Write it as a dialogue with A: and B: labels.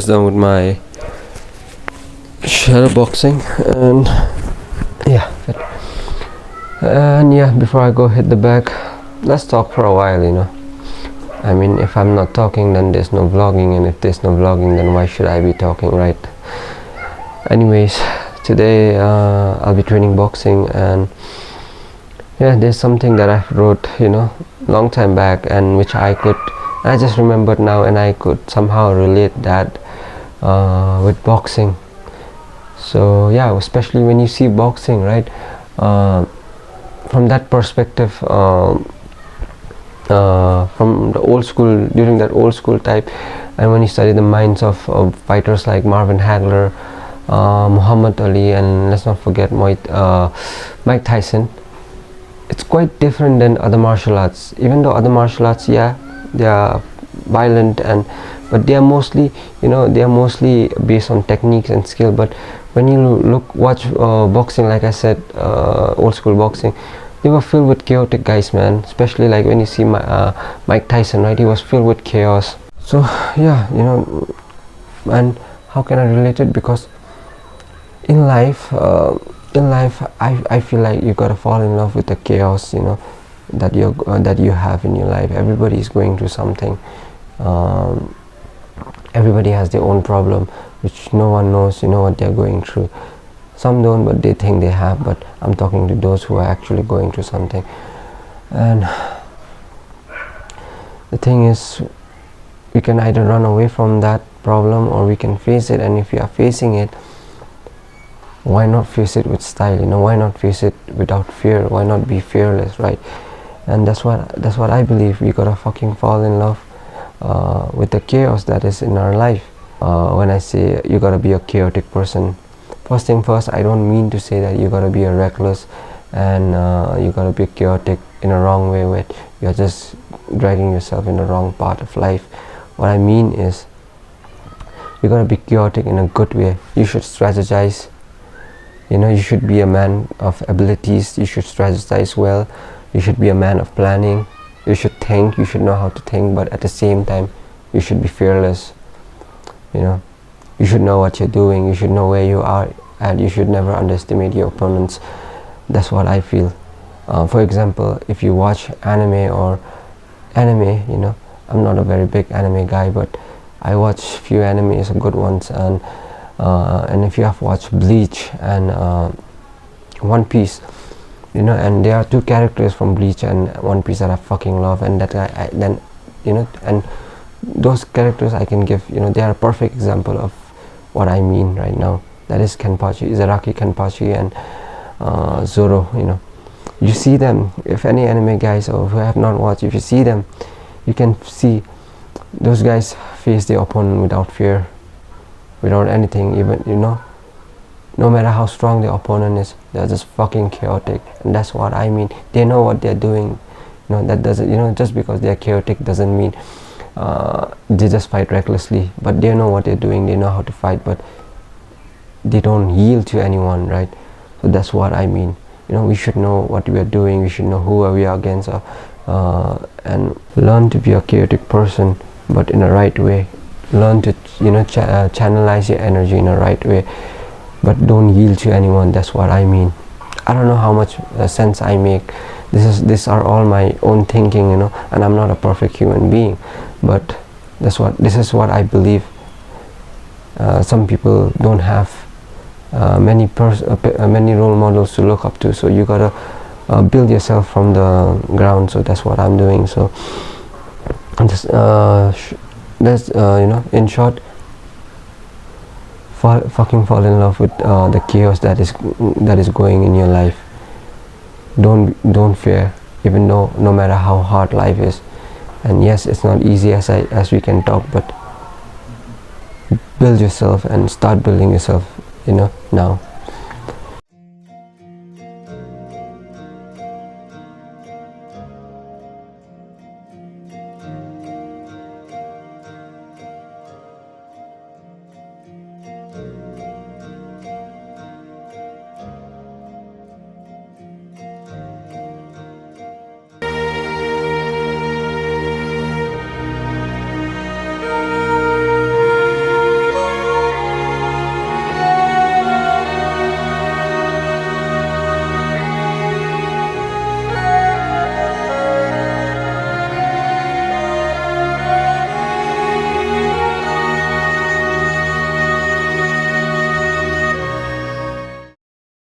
A: just done with my shadow boxing, and yeah, and yeah, before I go hit the bag, let's talk for a while, I mean, if I'm not talking, then there's no vlogging, and if there's no vlogging, then why should I be talking, right? Anyways, today I'll be training boxing, and yeah, there's something that I wrote long time back, and which I just remembered now, and I could somehow relate that with boxing. So yeah, especially when you see boxing, right, from that perspective, from the old school, during that old school type, and when you study the minds of fighters like Marvin Hagler, Muhammad Ali, and let's not forget Mike Tyson, it's quite different than other martial arts. Even though other martial arts, yeah, they are violent, but they are mostly based on techniques and skill. But when you watch boxing, like I said, old school boxing, they were filled with chaotic guys, man. Especially like when you see Mike Tyson, right? He was filled with chaos. So yeah, and how can I relate it? Because in life, I feel like you gotta fall in love with the chaos, that you have in your life. Everybody is going through something. Everybody has their own problem, which no one knows, what they're going through. Some don't, but they think they have. But I'm talking to those who are actually going through something. And the thing is, we can either run away from that problem, or we can face it. And if you are facing it, why not face it with style? Why not face it without fear? Why not be fearless, right? And that's what I believe. We gotta fucking fall in love with the chaos that is in our life. When I say you gotta be a chaotic person, first thing first, I don't mean to say that you gotta be a reckless and you gotta be chaotic in a wrong way, where you're just dragging yourself in the wrong part of life. What I mean is, you gotta be chaotic in a good way. You should strategize. You should be a man of abilities. You should strategize well. You should be a man of planning. You should think. You should know how to think, but at the same time, you should be fearless. You should know what you're doing. You should know where you are at. You should never underestimate your opponents. That's what I feel. For example, if you watch anime, I'm not a very big anime guy, but I watch few animes, good ones, and if you have watched Bleach and One Piece, and there are two characters from Bleach and One Piece that I fucking love, and that and those characters I can give, they are a perfect example of what I mean right now. That is Zaraki Kenpachi and Zoro. You see them. If any anime guys or who have not watched, if you see them, you can see those guys face their opponent without fear, without anything, even no matter how strong the opponent is, they're just fucking chaotic. And that's what I mean. They know what they're doing. That doesn't, just because they're chaotic doesn't mean they just fight recklessly. But they know what they're doing. They know how to fight, but they don't yield to anyone, right? So that's what I mean. We should know what we are doing. We should know who we are against, and learn to be a chaotic person, but in a right way. Learn to channelize your energy in a right way, but don't yield to anyone. That's what I mean. I don't know how much sense I make. These are all my own thinking, and I'm not a perfect human being, but this is what I believe. Some people don't have many role models to look up to, so you gotta build yourself from the ground. So that's what I'm doing. So just in short, fucking fall in love with the chaos that is going in your life. Don't fear, even though no matter how hard life is. And yes, it's not easy as we can talk, but build yourself and start building yourself now.